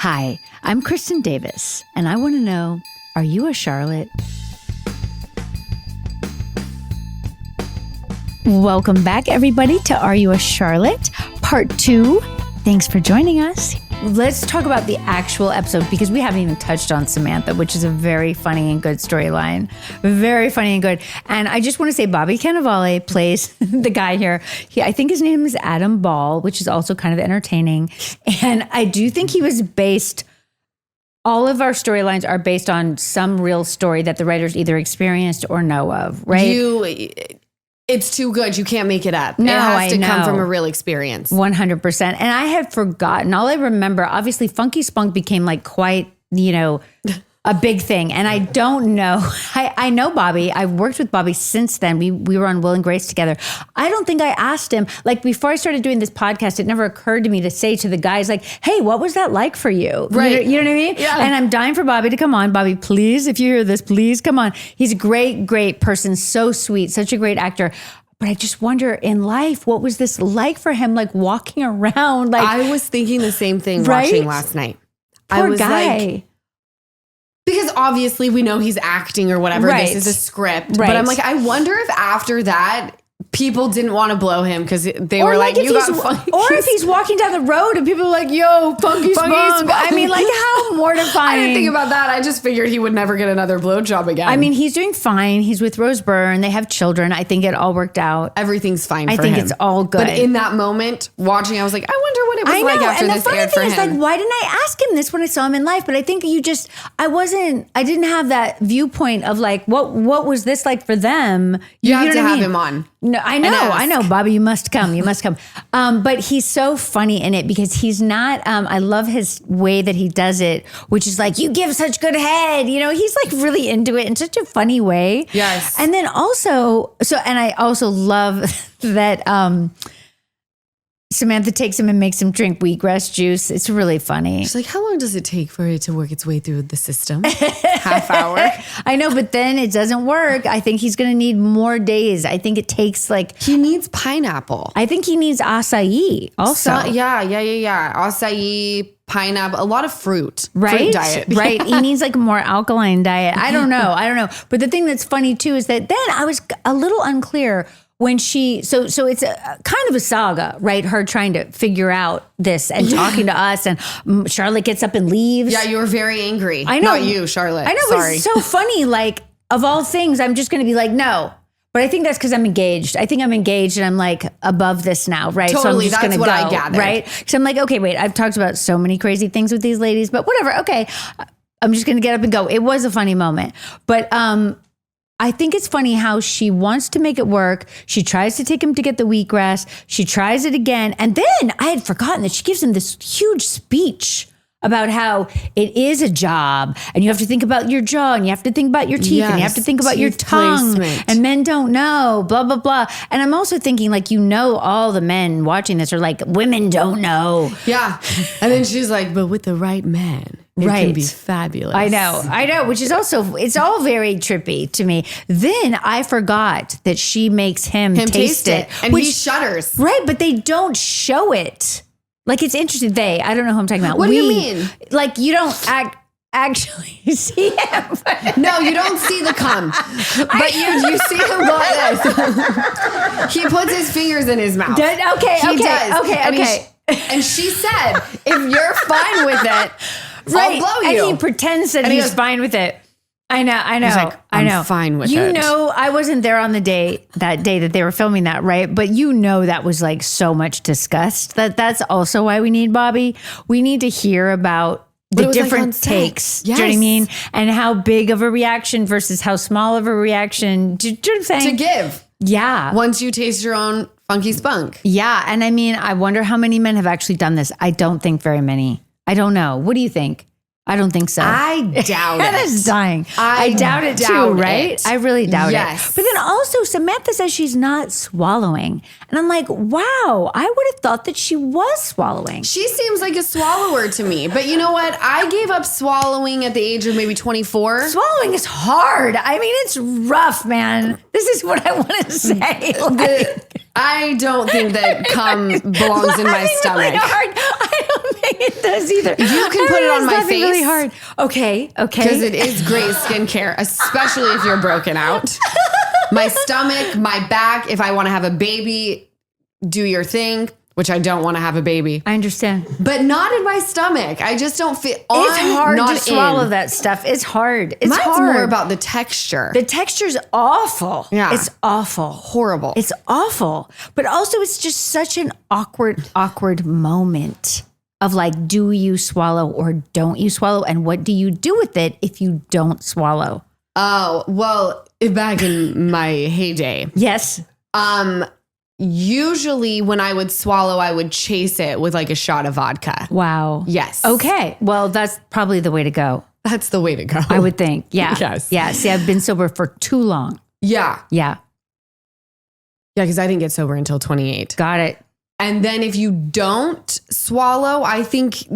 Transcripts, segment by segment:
Hi, I'm Kristin Davis, and I want to know, are you a Charlotte? Welcome back, everybody, to Are You a Charlotte? Part 2. Thanks for joining us. Let's talk about the actual episode because we haven't even touched on Samantha, which is a very funny and good storyline. Very funny and good. And I just want to say Bobby Cannavale plays the guy here. I think his name is Adam Ball, which is also kind of entertaining. And I do think he was based, all of our storylines are based on some real story that the writers either experienced or know of, right? It's too good. You can't make it up. No, it has to I come know. from a real experience. 100%. And I had forgotten. All I remember, obviously, Funky Spunk became like quite, a big thing. And I don't know. I know Bobby. I've worked with Bobby since then. We were on Will and Grace together. I don't think I asked him, like before I started doing this podcast, it never occurred to me to say to the guys like, hey, what was that like for you? Right. You know what I mean? Yeah. And I'm dying for Bobby to come on. Bobby, please, if you hear this, please come on. He's a great, great person. So sweet. Such a great actor. But I just wonder in life, what was this like for him? Like walking around, like I was thinking the same thing Right? watching last night. poor I was guy. like, because obviously we know he's acting or whatever. Right. This is a script. Right. But I'm like, I wonder if after that, people didn't want to blow him because they Or were like, if you got he's- funky. or if he's walking down the road and people are like, yo, Funky Spunk. Spunk. I mean, like how mortifying. I didn't think about that. I just figured he would never get another blowjob again. I mean, he's doing fine. He's with Rose Byrne. They have children. I think it all worked out. everything's fine for I him. think it's all good. But in that moment, watching, I was like, I wonder what it was like after and this the funny aired for thing him. is, like, why didn't I ask him this when I saw him in life? But I think I didn't have that viewpoint of like, what was this like for them? you have know to what I have mean? him on. No, I know, Bobby, you must come. You must come. But he's so funny in it because he's not, I love his way that he does it, which is like, you give such good head. He's like really into it in such a funny way. Yes. And then also, and I also love that, Samantha takes him and makes him drink wheatgrass juice. It's really funny. She's like, how long does it take for it to work its way through the system? Half hour. I know, but then it doesn't work. I think he's going to need more days. I think it takes He needs pineapple. I think he needs acai also. Yeah. Acai, pineapple, a lot of fruit. Right? Fruit diet. Right. He needs like a more alkaline diet. I don't know. But the thing that's funny too is that then I was a little unclear when she, so it's a kind of a saga, right? Her trying to figure out this and talking to us, and Charlotte gets up and leaves. Yeah, you were very angry. I know. Not you, Charlotte. I know, Sorry. but it's so funny. Like, of all things, I'm just going to be like, no. But I think that's because I'm engaged. I think I'm engaged and I'm like above this now, right? Totally, so I'm just that's gonna what go, I gathered. right? So I'm like, okay, wait, I've talked about so many crazy things with these ladies, but whatever. Okay, I'm just going to get up and go. It was a funny moment. But I think it's funny how she wants to make it work. She tries to take him to get the wheatgrass. She tries it again. And then I had forgotten that she gives him this huge speech about how it is a job and you have to think about your jaw and you have to think about your teeth and you have to think about your teeth tongue placement. and men don't know, blah, blah, blah. And I'm also thinking like, all the men watching this are like, women don't know. Yeah. And then she's like, but with the right man, it can be fabulous. I know, which is also, it's all very trippy to me. Then I forgot that she makes him taste it. And he shudders. Right, but they don't show it. Like, it's interesting. I don't know who I'm talking about. What do you mean? Like, you don't actually see him. No, you don't see the cum. But you see him go like this. He puts his fingers in his mouth. Okay. And she said, if you're fine with it, Right. I'll blow you. And he pretends that And he he's goes, fine with it. I know. He's like, I know. I'm fine with it. I wasn't there on that day that they were filming that, right? But that was like so much discussed. That's also why we need Bobby. We need to hear about the different takes. Yes. Do you know what I mean? And how big of a reaction versus how small of a reaction. Do you know what I'm saying? to give. Yeah. Once you taste your own funky spunk. Yeah. And I mean, I wonder how many men have actually done this. I don't think very many. I don't know. What do you think? I don't think so. I doubt it. Hannah's dying. I doubt it too, doubt right? it. I really doubt Yes. it. But then also Samantha says she's not swallowing. And I'm like, wow, I would have thought that she was swallowing. She seems like a swallower to me. But you know what? I gave up swallowing at the age of maybe 24. Swallowing is hard. I mean, it's rough, man. This is what I want to say. I don't think that cum belongs in my stomach. Really hard. I don't think it does was either. You can put it on my face. Really hard. Okay. Because it is great skincare, especially if you're broken out. My stomach, my back, if I want to have a baby, do your thing, which I don't want to have a baby. I understand. But not in my stomach. I just don't feel on, it's hard not to swallow in. that stuff. It's hard. It's Mine's hard. more about the texture. The texture's awful. Yeah. It's awful. Horrible. It's awful. But also it's just such an awkward moment of like, do you swallow or don't you swallow? And what do you do with it if you don't swallow? Oh, well, back in my heyday. Yes. Usually when I would swallow, I would chase it with like a shot of vodka. Wow. Yes. Okay. Well, that's probably the way to go. That's the way to go. I would think. Yeah. Yes. Yeah. See, I've been sober for too long. Yeah. Yeah. Yeah, because I didn't get sober until 28. Got it. And then if you don't swallow, I think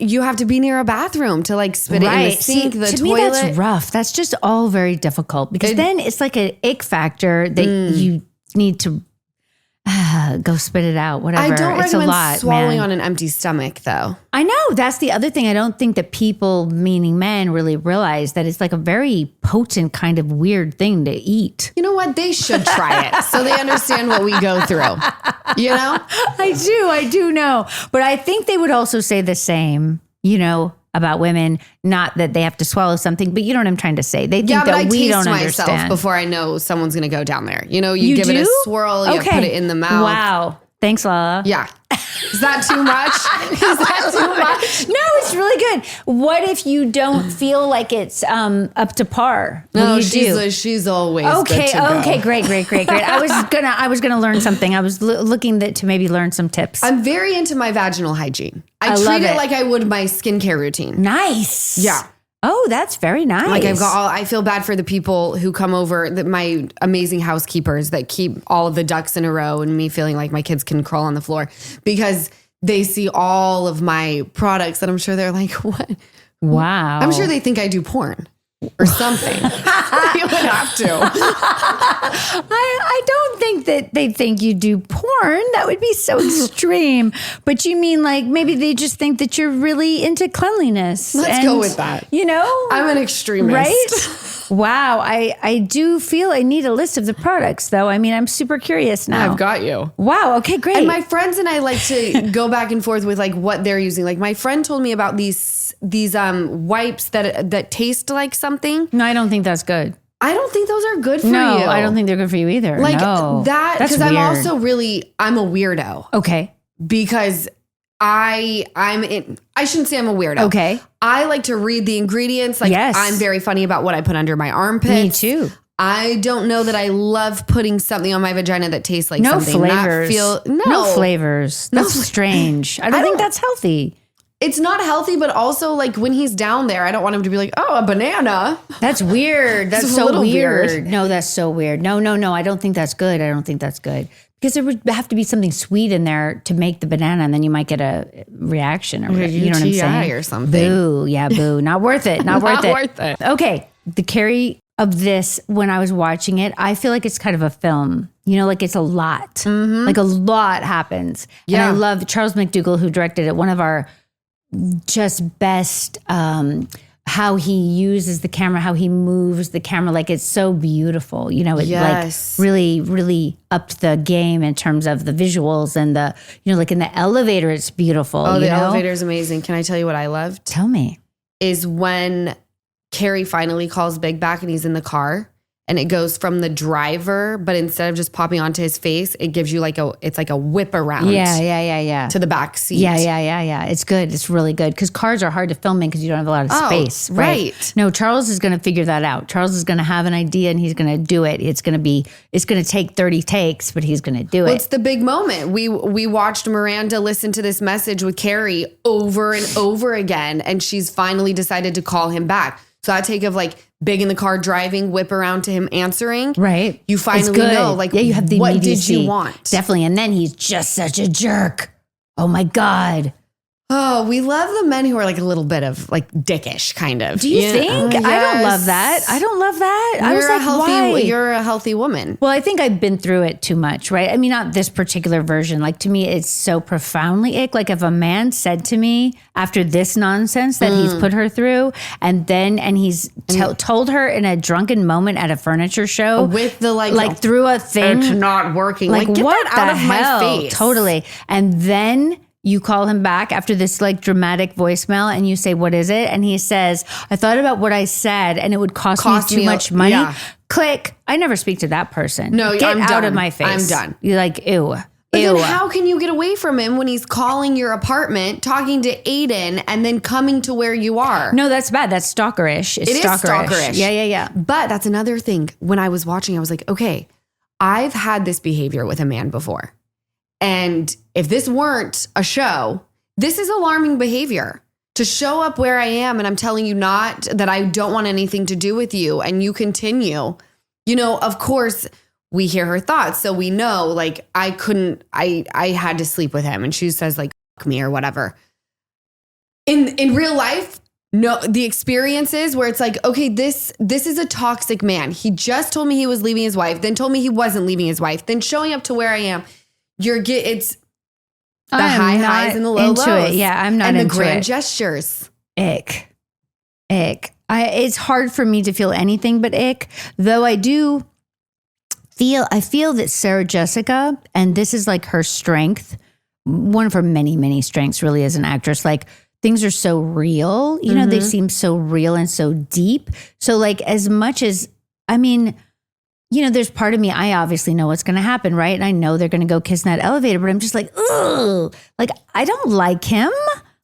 you have to be near a bathroom to like spit it in the sink, the to toilet. me, that's rough. That's just all very difficult because then it's like an ick factor that you need to go spit it out, whatever. I don't it's recommend a lot, swallowing man. on an empty stomach, though. I know. That's the other thing. I don't think that people, meaning men, really realize that it's like a very potent kind of weird thing to eat. You know what? They should try it so they understand what we go through. You know? I do know. But I think they would also say the same, about women, not that they have to swallow something, but you know what I'm trying to say. They think that we don't understand. Myself before I know someone's going to go down there. You give it a swirl, you put it in the mouth. Wow. Thanks, Lala. Yeah. Is that too much? Is that too much? No, it's really good. What if you don't feel like it's up to par? What do you do? She's always okay. Good to go. Okay, great. I was gonna learn something. I was looking to maybe learn some tips. I'm very into my vaginal hygiene. I love treat it it like I would my skincare routine. Nice. Yeah. Oh, that's very nice. Like I feel bad for the people who come over, my amazing housekeepers that keep all of the ducks in a row and me feeling like my kids can crawl on the floor because they see all of my products and I'm sure they're like, what? Wow. I'm sure they think I do porn or something. You would have to. I don't think that they think you do porn. That would be so extreme. But you mean like maybe they just think that you're really into cleanliness. Let's go with that. I'm an extremist. Right? Wow. I do feel I need a list of the products though. I mean, I'm super curious now. I've got you. Wow. Okay, great. And my friends and I like to go back and forth with like what they're using. Like my friend told me about these wipes that taste like something. No, I don't think that's good. I don't think those are good for no, you. I don't think they're good for you either. Like no. that, because I'm also I'm a weirdo. Okay. Because I shouldn't say I'm a weirdo. Okay. I like to read the ingredients. Like yes. I'm very funny about what I put under my armpits. Me too. I don't know that I love putting something on my vagina that tastes like no something. Flavors. No flavors. That's strange. I don't think that's healthy. It's not healthy, but also like when he's down there, I don't want him to be like, oh, a banana. That's weird. That's so weird. No, that's so weird. No. I don't think that's good. I don't think that's good. Because there would have to be something sweet in there to make the banana, and then you might get a reaction or whatever. You know what I'm saying? Or something. Boo. Yeah, boo. Not worth it. Not worth it. Worth it. Okay. The Carrie of this, when I was watching it, I feel like it's kind of a film. Like it's a lot. Mm-hmm. Like a lot happens. Yeah. And I love Charles McDougall, who directed it, one of our just best how he uses the camera, how he moves the camera. Like it's so beautiful. It like really, really upped the game in terms of the visuals and the, like in the elevator, it's beautiful. Oh, the elevator is amazing. Can I tell you what I loved? Tell me. Is when Carrie finally calls Big back and he's in the car. And it goes from the driver, but instead of just popping onto his face, it gives you it's like a whip around. Yeah. To the back seat. Yeah. It's good. It's really good. Because cars are hard to film in because you don't have a lot of space. Right. No, Charles is going to figure that out. Charles is going to have an idea and he's going to do it. It's going to take 30 takes, but he's going to do it. It's the big moment. We watched Miranda listen to this message with Carrie over and over again. And she's finally decided to call him back. So I take of like Big in the car driving, whip around to him answering. Right. You finally know, like, you have the what did you want? Definitely. And then he's just such a jerk. Oh my God. Oh, we love the men who are like a little bit of like dickish kind of. Do you think? Yes. I don't love that. I don't love that. I was like, why? You're a healthy woman. Well, I think I've been through it too much, right? I mean, not this particular version. Like to me, it's so profoundly ick. Like if a man said to me after this nonsense that he's put her through, and he's told her in a drunken moment at a furniture show with the like through a thing, it's not working. Like get what that out of my face. Totally. And then you call him back after this like dramatic voicemail and you say, what is it? And he says, I thought about what I said and it would cost me too much money. Yeah. Click. I never speak to that person. No, get I'm out done. Of my face. I'm done. You're like, ew. But then how can you get away from him when he's calling your apartment, talking to Aiden, and then coming to where you are? No, that's bad. That's stalkerish. It's stalkerish. Yeah. But that's another thing. When I was watching, I was like, okay, I've had this behavior with a man before. And if this weren't a show, this is alarming behavior. To show up where I am and I'm telling you not that I don't want anything to do with you and you continue. You know, of course, we hear her thoughts. So we know like I had to sleep with him. And she says like, fuck me or whatever. In real life, no, the experiences where it's like, okay, this is a toxic man. He just told me he was leaving his wife, then told me he wasn't leaving his wife, then showing up to where I am. It's the highs and the low lows. It. Yeah, I'm not into it. And the grand gestures. Ick. It's hard for me to feel anything but ick, though I feel that Sarah Jessica, and this is like her strength, one of her many, many strengths really as an actress, like things are so real, you know, they seem so real and so deep. So like as much as, I mean, you know, there's part of me, I obviously know what's going to happen, right? And I know they're going to go kiss in that elevator, but I'm just like, ugh, like I don't like him.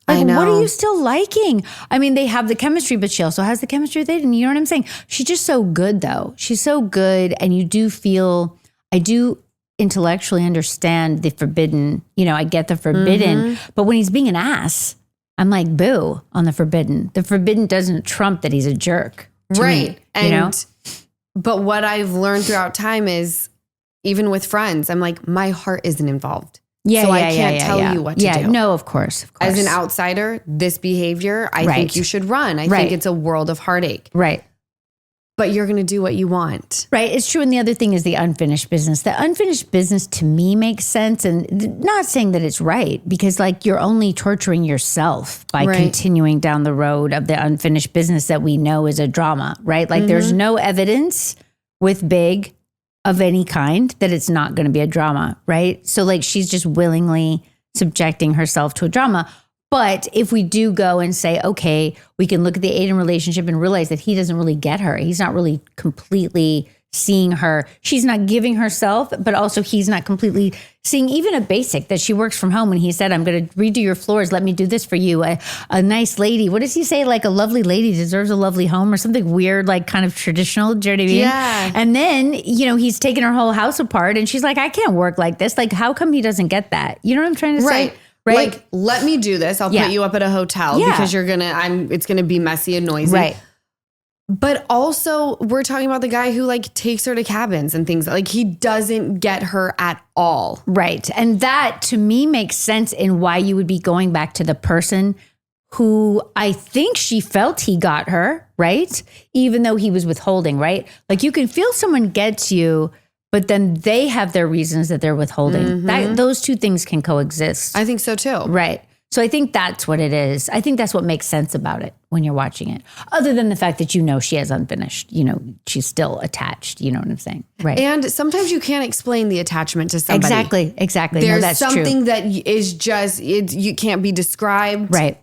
Like, what are you still liking? I mean, they have the chemistry, but she also has the chemistry with Aiden. You know what I'm saying? She's just so good, though. She's so good. And you do feel, I do intellectually understand the forbidden, you know, I get the forbidden. But when he's being an ass, I'm like, boo on the forbidden. The forbidden doesn't trump that he's a jerk. Right. Me, and, you know? But what I've learned throughout time is, even with friends, I'm like, my heart isn't involved. So I can't tell you what to do. No, of course. As an outsider, this behavior, I think you should run. I think it's a world of heartache. Right. But you're going to do what you want. Right. It's true. And the other thing is the unfinished business. The unfinished business to me makes sense. And not saying that it's right, because like you're only torturing yourself by continuing down the road of the unfinished business that we know is a drama, right? Like there's no evidence with Big of any kind that it's not going to be a drama, right? So like she's just willingly subjecting herself to a drama. But if we do go and say, okay, we can look at the Aiden relationship and realize that he doesn't really get her. He's not really completely seeing her. She's not giving herself, but also he's not completely seeing even a basic that she works from home. When he said, I'm going to redo your floors. Let me do this for you. A nice lady. What does he say? Like a lovely lady deserves a lovely home or something weird, like kind of traditional. Do you know what I mean? Yeah. And then, you know, he's taking her whole house apart and she's like, I can't work like this. Like, how come he doesn't get that? You know what I'm trying to say? Right. Like, let me do this. I'll put you up at a hotel because it's going to be messy and noisy. Right. But also we're talking about the guy who like takes her to cabins and things like he doesn't get her at all. Right. And that to me makes sense in why you would be going back to the person who I think she felt he got her, right? Even though he was withholding, right? Like you can feel someone gets you, but then they have their reasons that they're withholding. Those two things can coexist. I think so too. Right. So I think that's what it is. I think that's what makes sense about it when you're watching it. Other than the fact that you know she has unfinished, you know, she's still attached. You know what I'm saying? Right. And sometimes you can't explain the attachment to somebody. Exactly. There's something that is just, you can't be described. Right.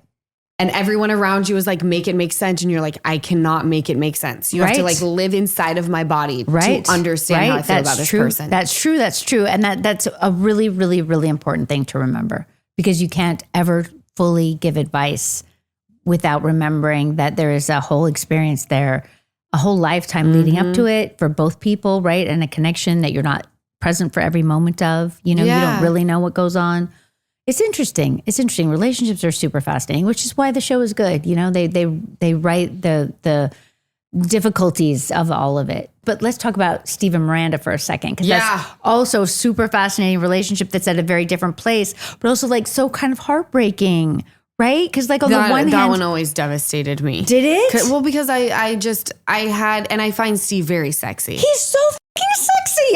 And everyone around you is like, make it make sense. And you're like, I cannot make it make sense. You have to like live inside of my body to understand how I feel about this person. That's true. And that's a really, really, really important thing to remember, because you can't ever fully give advice without remembering that there is a whole experience there, a whole lifetime leading up to it for both people, right? And a connection that you're not present for every moment of, you know, you don't really know what goes on. It's interesting. Relationships are super fascinating, which is why the show is good. You know, they write the difficulties of all of it. But let's talk about Steve and Miranda for a second, because that's also a super fascinating relationship that's at a very different place, but also like so kind of heartbreaking, right? Because like on the one hand, that one always devastated me. Did it? Well, because I find Steve very sexy. He's so fucking sexy.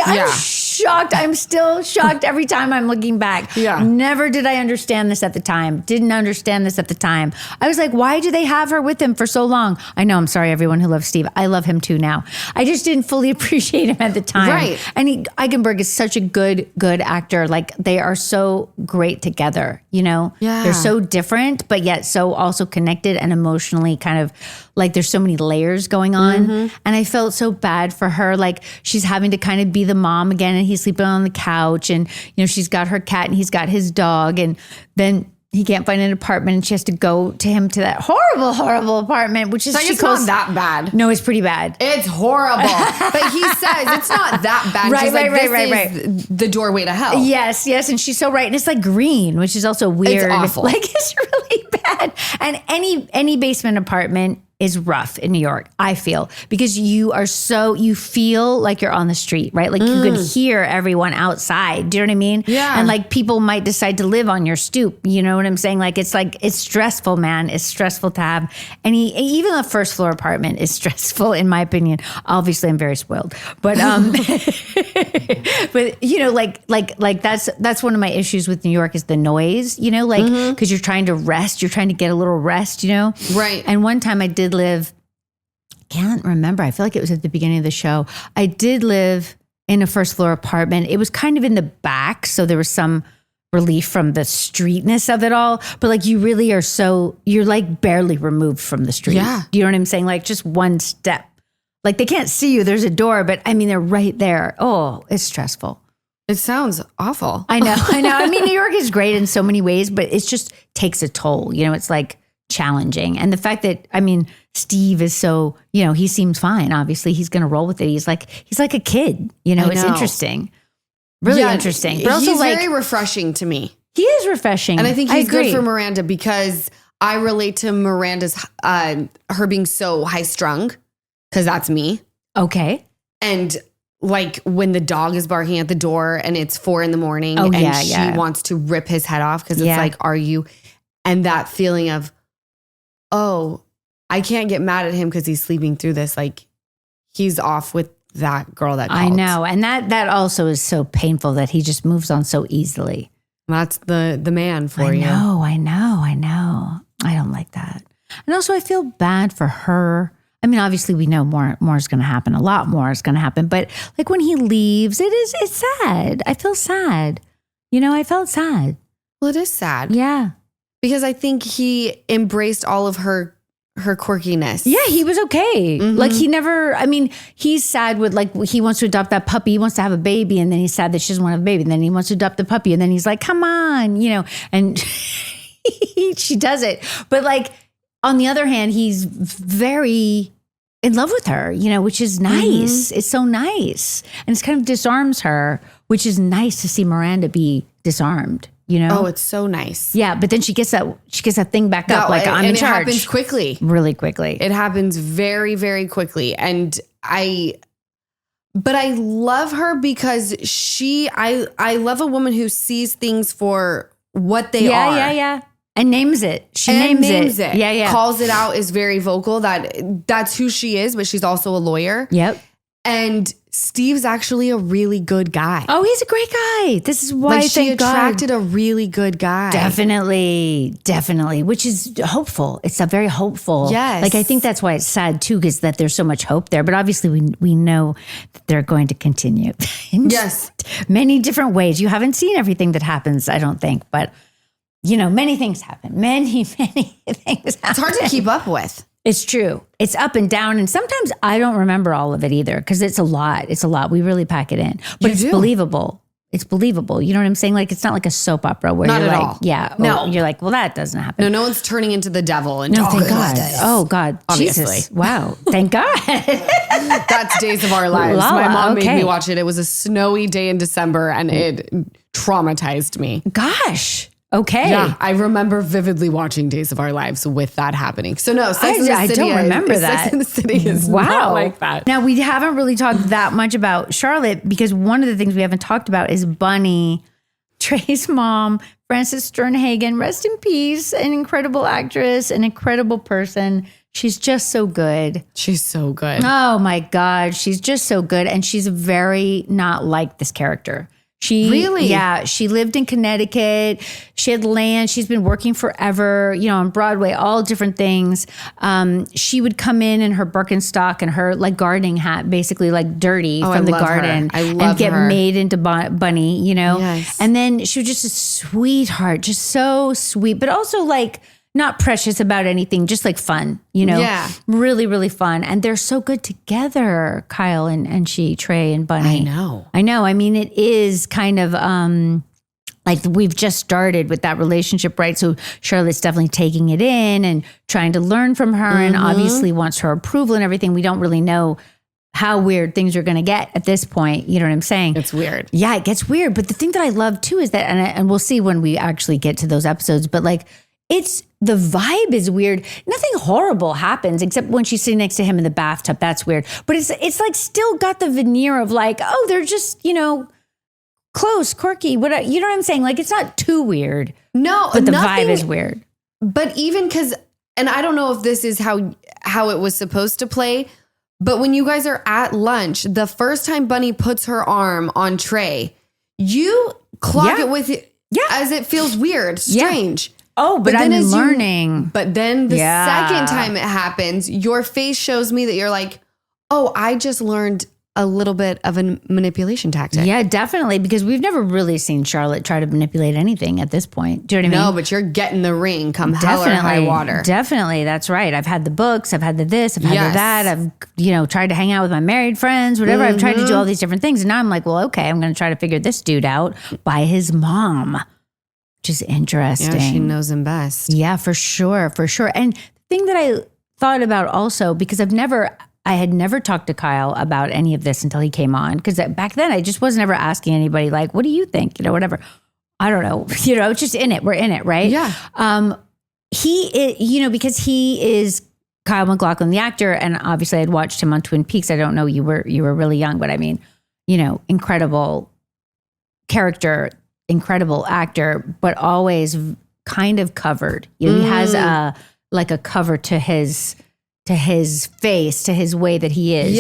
I'm shocked. I'm still shocked every time I'm looking back. Yeah. Never did I understand this at the time. Didn't understand this at the time. I was like, why do they have her with him for so long? I know, I'm sorry, everyone who loves Steve. I love him too now. I just didn't fully appreciate him at the time. Right. And Eichenberg is such a good actor. Like they are so great together, you know? Yeah. They're so different, but yet so also connected and emotionally kind of like there's so many layers going on. And I felt so bad for her. Like she's having to kind of be the mom again, and he's sleeping on the couch, and you know, she's got her cat and he's got his dog, and then he can't find an apartment and she has to go to him to that horrible apartment, which is like, it's not that bad. No, it's pretty bad. It's horrible. But he says it's not that bad. Right, She's right, like, right, this is the doorway to hell. Yes, and she's so right. And it's like green, which is also weird. It's awful. Like it's really bad. And any basement apartment is rough in New York, I feel, because you feel like you're on the street, right? Like you could hear everyone outside. Do you know what I mean? Yeah. And like people might decide to live on your stoop. You know what I'm saying? Like it's stressful, man. It's stressful to have even a first floor apartment is stressful in my opinion. Obviously I'm very spoiled, but but you know, like that's one of my issues with New York is the noise, you know, like because you're trying to rest, you're trying to get a little rest, you know? Right. And one time I did live, can't remember, I feel like it was at the beginning of the show. I did live in a first floor apartment. It was kind of in the back, so there was some relief from the streetness of it all. But like you really are you're like barely removed from the street. Yeah. Do you know what I'm saying? Like just one step. Like they can't see you, there's a door, but I mean, they're right there. Oh, it's stressful. It sounds awful. I know. I mean, New York is great in so many ways, but it just takes a toll. You know, it's like challenging. And the fact that, I mean, Steve is so, you know, he seems fine. Obviously, he's going to roll with it. He's like a kid, you know, it's interesting. Really interesting. But also he's like, very refreshing to me. He is refreshing. And I think he's good for Miranda because I relate to Miranda's, her being so high strung because that's me. Okay. And like when the dog is barking at the door and it's 4 a.m. and she wants to rip his head off because it's like, are you? And that feeling of, oh, I can't get mad at him because he's sleeping through this. Like he's off with that girl that called. I know. And that also is so painful that he just moves on so easily. That's the man for you. I know. I don't like that. And also I feel bad for her. I mean, obviously we know more is going to happen. A lot more is going to happen. But like when he leaves, it's sad. I feel sad. You know, I felt sad. Well, it is sad. Yeah. Because I think he embraced all of her quirkiness. Yeah, he was okay. Like he never, I mean, he's sad with like, he wants to adopt that puppy. He wants to have a baby. And then he's sad that she doesn't want to have a baby. And then he wants to adopt the puppy. And then he's like, come on, you know, and she does it. But like, on the other hand, he's very in love with her, you know, which is nice. It's so nice. And it's kind of disarms her, which is nice to see Miranda be disarmed, you know? Oh, it's so nice. Yeah, but then she gets that thing back up, like I'm in charge. And it happens quickly. Really quickly. It happens very, very quickly. And I love her because I love a woman who sees things for what they are. Yeah. And names it. She names it. Yeah. Calls it out, is very vocal. That's who she is, but she's also a lawyer. Yep. And Steve's actually a really good guy. Oh, he's a great guy. This is why she attracted a really good guy. Definitely. Which is hopeful. It's a very hopeful. Yes. Like I think that's why it's sad too, because that there's so much hope there. But obviously we know that they're going to continue. In many different ways. You haven't seen everything that happens, I don't think, but you know, many things happen. Many things happen. It's hard to keep up with. It's true. It's up and down. And sometimes I don't remember all of it either because it's a lot. We really pack it in. But it's believable. It's believable. You know what I'm saying? Like, it's not like a soap opera where you're like, all. Yeah. No. You're like, well, that doesn't happen. No one's turning into the devil. And no, thank God. Oh, God. Obviously. Jesus. Wow. Thank God. That's Days of Our Lives. Lala, my mom made me watch it. It was a snowy day in December and it traumatized me. Gosh. Okay. Yeah, I remember vividly watching Days of Our Lives with that happening. So no, Sex in the City. I don't remember that. Sex in the City is not like that. Now, we haven't really talked that much about Charlotte because one of the things we haven't talked about is Bunny, Trey's mom, Frances Sternhagen, rest in peace, an incredible actress, an incredible person. She's just so good. She's so good. Oh my God. She's just so good. And she's very not like this character. Really? Yeah. She lived in Connecticut. She had land. She's been working forever, on Broadway, all different things. She would come in her Birkenstock and her like gardening hat, basically like dirty from the garden, and get made into Bunny, Yes. And then she was just a sweetheart, just so sweet, but also like not precious about anything, just like fun, Yeah. Really, really fun. And they're so good together, Kyle and she, Trey and Bunny. I know. I mean, it is kind of like we've just started with that relationship, right? So Charlotte's definitely taking it in and trying to learn from her and obviously wants her approval and everything. We don't really know how weird things are going to get at this point. You know what I'm saying? It's weird. Yeah, it gets weird. But the thing that I love too is that, and we'll see when we actually get to those episodes, but like, the vibe is weird. Nothing horrible happens except when she's sitting next to him in the bathtub. That's weird. But it's like still got the veneer of like, oh, they're just, close, quirky. What you know what I'm saying? Like it's not too weird. No, but the vibe is weird. But even because, and I don't know if this is how it was supposed to play, but when you guys are at lunch, the first time Bunny puts her arm on Trey, you clock it with as it feels weird, strange. Yeah. Oh, but I'm learning. But then the second time it happens, your face shows me that you're like, oh, I just learned a little bit of a manipulation tactic. Yeah, definitely. Because we've never really seen Charlotte try to manipulate anything at this point. Do you know what I mean? No, but you're getting the ring come hell or high water. Definitely. That's right. I've had the books. I've had the this. I've had the that. I've, tried to hang out with my married friends, whatever. I've tried to do all these different things. And now I'm like, well, okay, I'm going to try to figure this dude out by his mom. Which is interesting. Yeah, she knows him best. Yeah, for sure. And the thing that I thought about also, because I had never talked to Kyle about any of this until he came on. Because back then I just wasn't ever asking anybody like, what do you think? Whatever. I don't know. It's just in it. We're in it, right? Yeah. Because he is Kyle MacLachlan, the actor, and obviously I'd watched him on Twin Peaks. I don't know, you were really young, but I mean, incredible character, incredible actor, but always kind of covered. He has a cover to his face, to his way that he is,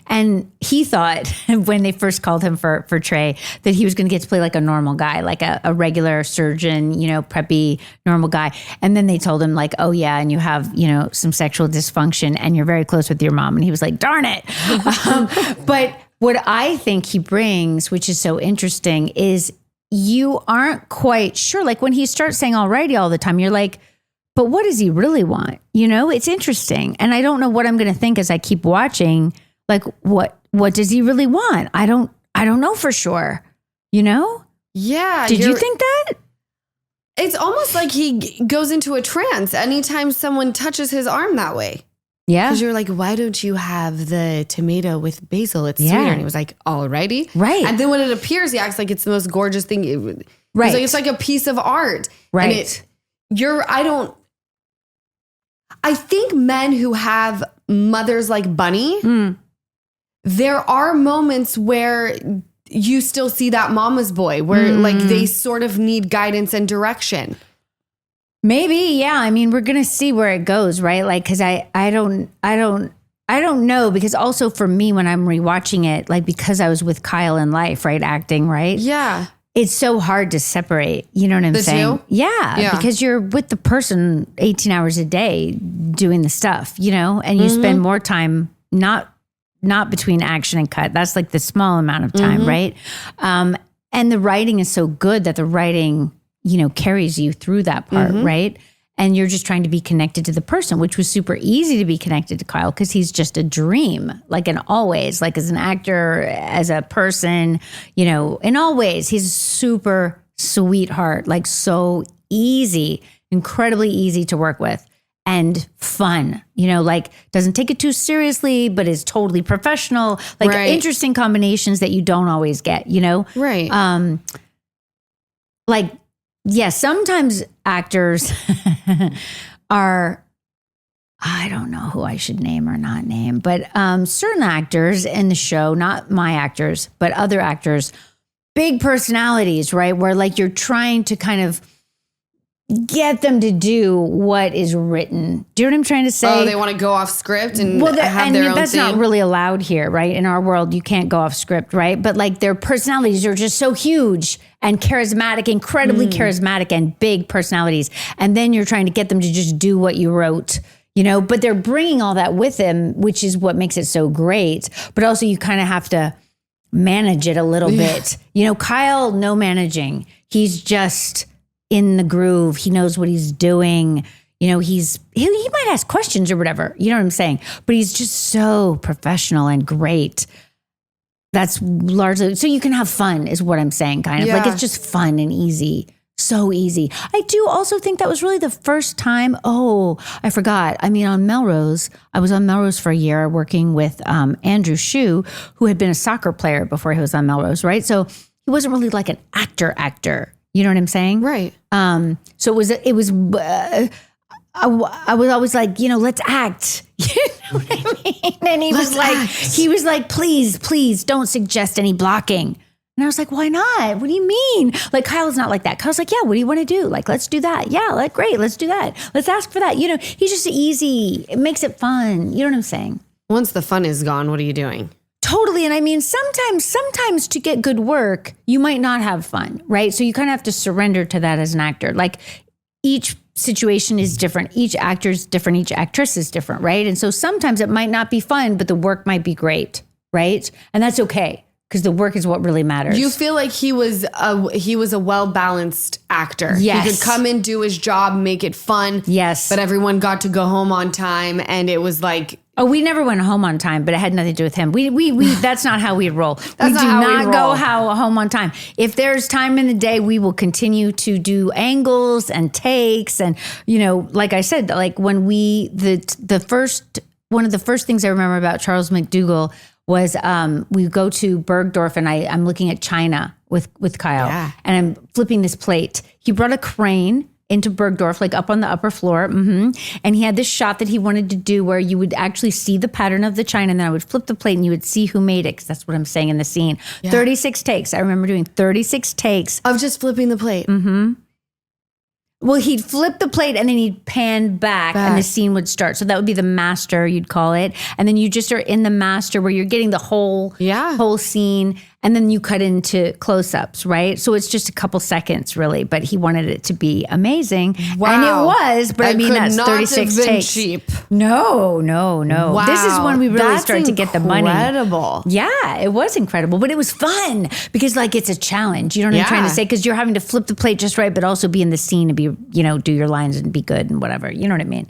And he thought when they first called him for Trey that he was going to get to play like a normal guy, like a regular surgeon, preppy, normal guy. And then they told him like, oh yeah, and you have, some sexual dysfunction and you're very close with your mom. And he was like, darn it. But what I think he brings, which is so interesting, is you aren't quite sure. Like when he starts saying alrighty all the time, you're like, but what does he really want? It's interesting. And I don't know what I'm going to think as I keep watching. Like what does he really want? I don't know for sure. Yeah. Did you think that? It's almost like he goes into a trance anytime someone touches his arm that way. Yeah. Because you're like, why don't you have the tomato with basil? It's sweeter. And he was like, alrighty. Right. And then when it appears, he acts like it's the most gorgeous thing. Right. It's like a piece of art. Right. And I think men who have mothers like Bunny, there are moments where you still see that mama's boy, where like they sort of need guidance and direction. Maybe, yeah. I mean, we're gonna see where it goes, right? Like, because I don't know. Because also for me, when I'm rewatching it, like because I was with Kyle in life, right, acting, right? Yeah, it's so hard to separate. You know what I'm saying? Two? Yeah, because you're with the person 18 hours a day doing the stuff, and you spend more time not between action and cut. That's like the small amount of time, right? And the writing is so good that the writing, carries you through that part, right? And you're just trying to be connected to the person, which was super easy to be connected to Kyle because he's just a dream, like in all ways, like as an actor, as a person, in all ways, he's a super sweetheart, like so easy, incredibly easy to work with and fun, like doesn't take it too seriously, but is totally professional, like interesting combinations that you don't always get, Right. Like, yeah, sometimes actors are, I don't know who I should name or not name, but certain actors in the show, not my actors, but other actors, big personalities, right? Where like you're trying to kind of get them to do what is written. Do you know what I'm trying to say? Oh, they want to go off script and have their own that's thing? not really allowed here, right? In our world, you can't go off script, right? But like their personalities are just so huge and charismatic, incredibly charismatic and big personalities. And then you're trying to get them to just do what you wrote, you know, but they're bringing all that with them, which is what makes it so great. But also you kind of have to manage it a little bit. You know, Kyle, no managing. He's just in the groove. He knows what he's doing. You know, he might ask questions or whatever. You know what I'm saying? But he's just so professional and great. That's largely, so you can have fun is what I'm saying, kind of. Like it's just fun and easy. So easy. I do also think that was really the first time. Oh, I forgot. I mean, on Melrose, I was on Melrose for a year working with Andrew Shue, who had been a soccer player before he was on Melrose, right? So he wasn't really like an actor. You know what I'm saying? Right. So it was. I was always like, you know, let's act. You know what I mean? And he was like, please don't suggest any blocking. And I was like, why not? What do you mean? Like Kyle's not like that. Kyle's like, yeah, what do you want to do? Like, let's do that. Yeah, like great, let's do that. Let's ask for that. You know, he's just easy. It makes it fun. You know what I'm saying? Once the fun is gone, what are you doing? Totally. And I mean, sometimes to get good work, you might not have fun, right? So you kind of have to surrender to that as an actor. Like each situation is different. Each actor is different. Each actress is different, right? And so sometimes it might not be fun, but the work might be great, right? And that's okay because the work is what really matters. You feel like he was a well-balanced actor. Yes. He could come in, do his job, make it fun. Yes. But everyone got to go home on time and it was like... Oh, we never went home on time, but it had nothing to do with him. We that's not how we roll. We do not go home on time. If there's time in the day, we will continue to do angles and takes. And, you know, like I said, like when one of the first things I remember about Charles McDougall was we go to Bergdorf and I'm looking at China with Kyle and I'm flipping this plate. He brought a crane into Bergdorf, like up on the upper floor. And he had this shot that he wanted to do where you would actually see the pattern of the china and then I would flip the plate and you would see who made it. Cause that's what I'm saying in the scene. 36 takes. I remember doing 36 takes. Of just flipping the plate. Well, he'd flip the plate and then he'd pan back and the scene would start. So that would be the master, you'd call it. And then you just are in the master where you're getting the whole scene. And then you cut into close-ups, right? So it's just a couple seconds, really. But he wanted it to be amazing. Wow. And it was, but I mean, that's 36 takes. Cheap. No. Wow. This is when we really start to get the money. Incredible. Yeah, it was incredible. But it was fun because like it's a challenge. You know what I'm trying to say? Because you're having to flip the plate just right, but also be in the scene and be, you know, do your lines and be good and whatever. You know what I mean?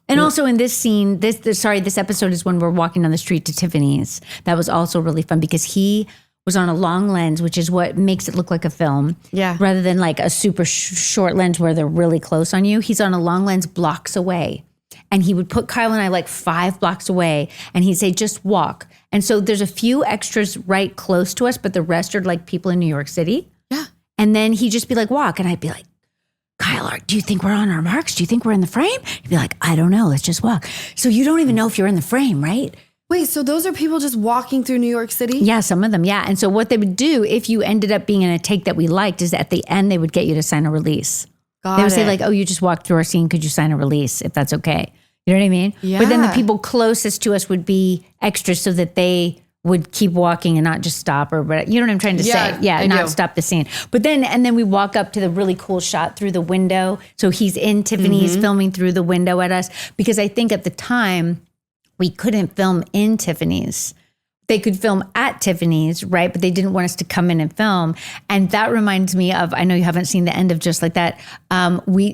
And also in this scene, this episode is when we're walking down the street to Tiffany's. That was also really fun because he was on a long lens, which is what makes it look like a film. Yeah. Rather than like a super short lens where they're really close on you. He's on a long lens blocks away. And he would put Kyle and I like 5 blocks away and he'd say, just walk. And so there's a few extras right close to us, but the rest are like people in New York City. Yeah. And then he'd just be like, walk. And I'd be like, Kyle, do you think we're on our marks? Do you think we're in the frame? He'd be like, I don't know. Let's just walk. So you don't even know if you're in the frame, right? Wait, so those are people just walking through New York City? Yeah, some of them, yeah. And so what they would do if you ended up being in a take that we liked is at the end, they would get you to sign a release. They would say like, oh, you just walked through our scene. Could you sign a release if that's okay? You know what I mean? Yeah. But then the people closest to us would be extras so that they would keep walking and not just stop or whatever. You know what I'm trying to say? Yeah, not stop the scene. But then we walk up to the really cool shot through the window. So he's in Tiffany's filming through the window at us because I think at the time, we couldn't film in Tiffany's. They could film at Tiffany's, right? But they didn't want us to come in and film. And that reminds me of, I know you haven't seen the end of Just Like That.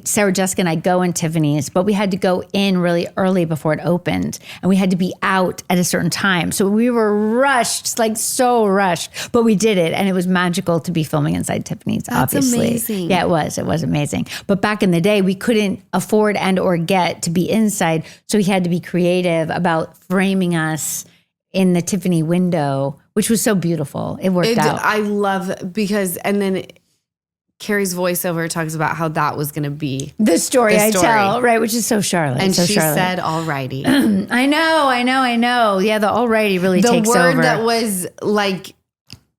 Sarah Jessica and I go in Tiffany's, but we had to go in really early before it opened. And we had to be out at a certain time. So we were rushed, like so rushed, but we did it. And it was magical to be filming inside Tiffany's, obviously. Amazing. Yeah, it was amazing. But back in the day, we couldn't afford and or get to be inside. So we had to be creative about framing us in the Tiffany window, which was so beautiful. It worked out. I love because, and then Carrie's voiceover talks about how that was going to be the story I tell, right? Which is so Charlotte. And so she Charlotte. said, alrighty. I know. Yeah, the alrighty really takes over. The word that was like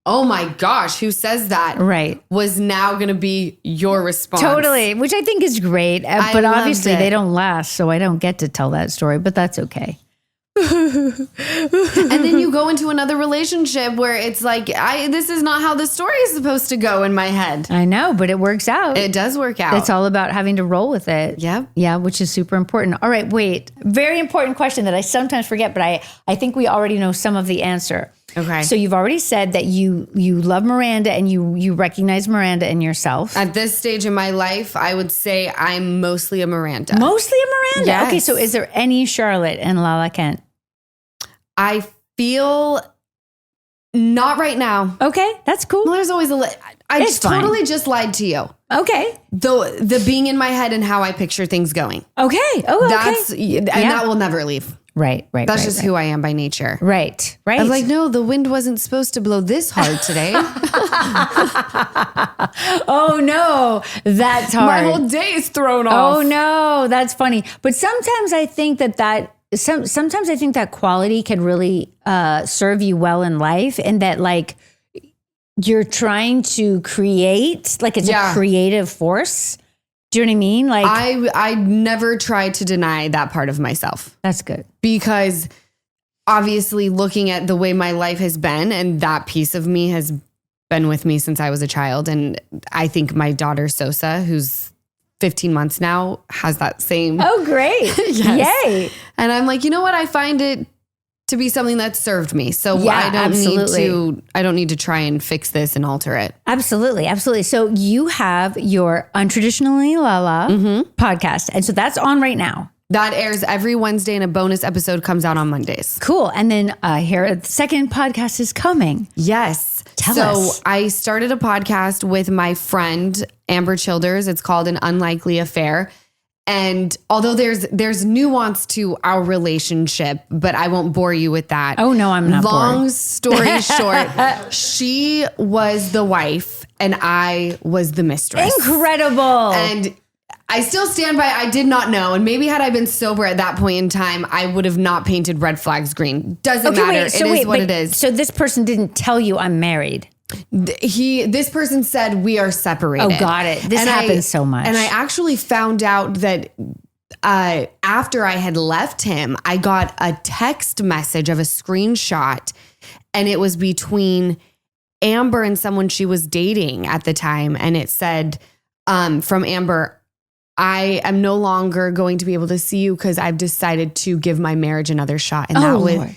oh my gosh, who says that? Right. Was now going to be your response. Totally, which I think is great. But obviously they don't last, so I don't get to tell that story, but that's okay. And then you go into another relationship where it's like, this is not how the story is supposed to go in my head. I know, but it works out. It does work out. It's all about having to roll with it. Yep. Yeah, which is super important. All right, wait. Very important question that I sometimes forget, but I think we already know some of the answer. Okay. So you've already said that you love Miranda and you recognize Miranda in yourself. At this stage in my life, I would say I'm mostly a Miranda. Mostly a Miranda? Yes. Okay, so is there any Charlotte and Lala Kent? I feel not right now. Okay, that's cool. Well, there's always I It's fine. totally just lied to you. Okay. The being in my head and how I picture things going. Okay. Oh, okay. That will never leave. Right. That's just who I am by nature. Right. I was like, no, the wind wasn't supposed to blow this hard today. Oh no, that's hard. My whole day is thrown off. Oh no, that's funny. But sometimes I think sometimes I think that quality can really serve you well in life, and that like you're trying to create, like it's a creative force. Do you know what I mean? Like I never try to deny that part of myself. That's good. Because obviously looking at the way my life has been, and that piece of me has been with me since I was a child. And I think my daughter Sosa, who's 15 months now, has that same. Oh, great. Yes. Yay. And I'm like, you know what? I find it to be something that served me. So Yeah, I don't need to try and fix this and alter it. Absolutely. Absolutely. So you have your Untraditionally Lala podcast. And so that's on right now. That airs every Wednesday and a bonus episode comes out on Mondays. Cool. And then here, the second podcast is coming. Yes. Tell us. I started a podcast with my friend, Amber Childers. It's called An Unlikely Affair. And although there's nuance to our relationship, but I won't bore you with that. Oh, no, I'm not Long bored. story short, she was the wife and I was the mistress. Incredible. And I still stand by, I did not know. And maybe had I been sober at that point in time, I would have not painted red flags green. Doesn't matter. It is what it is. So this person didn't tell you I'm married. This person said we are separated. Oh, got it. This happens so much. And I actually found out that after I had left him, I got a text message of a screenshot, and it was between Amber and someone she was dating at the time. And it said from Amber, I am no longer going to be able to see you because I've decided to give my marriage another shot. And Lord.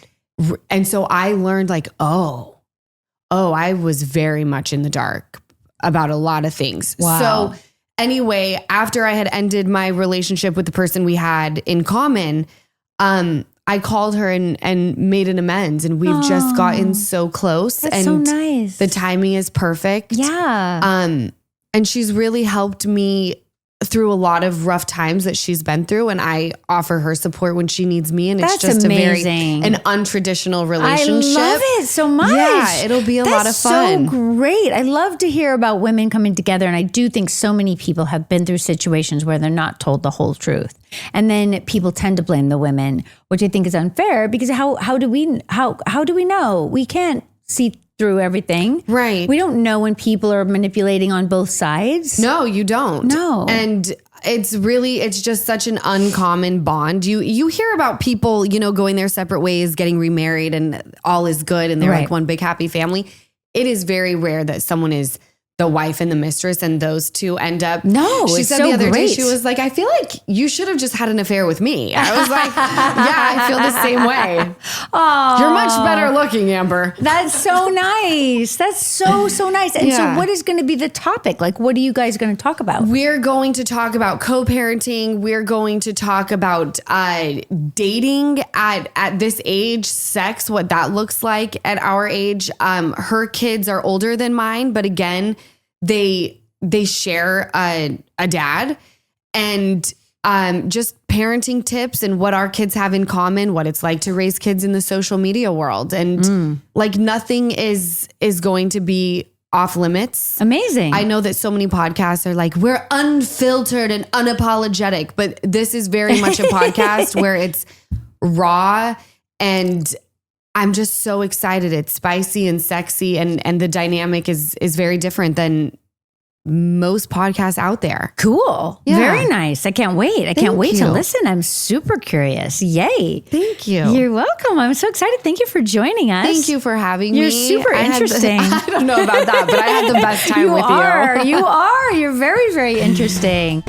And so I learned like, I was very much in the dark about a lot of things. Wow. So anyway, after I had ended my relationship with the person we had in common, I called her and made an amends, and we've just gotten so close. That's and so nice. The timing is perfect. Yeah. And she's really helped me through a lot of rough times that she's been through, and I offer her support when she needs me. And it's That's just amazing. an untraditional relationship. I love it so much. Yeah, it'll be a lot of fun. So great. I love to hear about women coming together. And I do think so many people have been through situations where they're not told the whole truth. And then people tend to blame the women, which I think is unfair, because how do we know? We can't see through everything. Right. We don't know when people are manipulating on both sides. No, you don't. No. And it's just such an uncommon bond. You hear about people, going their separate ways, getting remarried, and all is good, and they're Right. like one big happy family. It is very rare that someone is the wife and the mistress and those two end up. No, she it's said so the other day, great. she was like, I feel like you should have just had an affair with me. I was like, yeah, I feel the same way. Oh, You're much better looking, Amber. That's so nice. That's so nice. And so Yeah. what is going to be the topic? Like, what are you guys going to talk about? We're going to talk about co-parenting. We're going to talk about dating at this age, sex, what that looks like at our age. Her kids are older than mine, but again, they share a dad, and just parenting tips and what our kids have in common, what it's like to raise kids in the social media world. And like nothing is going to be off limits. Amazing. I know that so many podcasts are like, we're unfiltered and unapologetic, but this is very much a podcast where it's raw and I'm just so excited. It's spicy and sexy, and the dynamic is very different than most podcasts out there. Cool. Yeah. Very nice. I can't wait. I can't wait to listen. I'm super curious. Yay. Thank you. You're welcome. I'm so excited. Thank you for joining us. Thank you for having You're me. super interesting. I don't know about that, but I had the best time with you. You are. You're very, very interesting.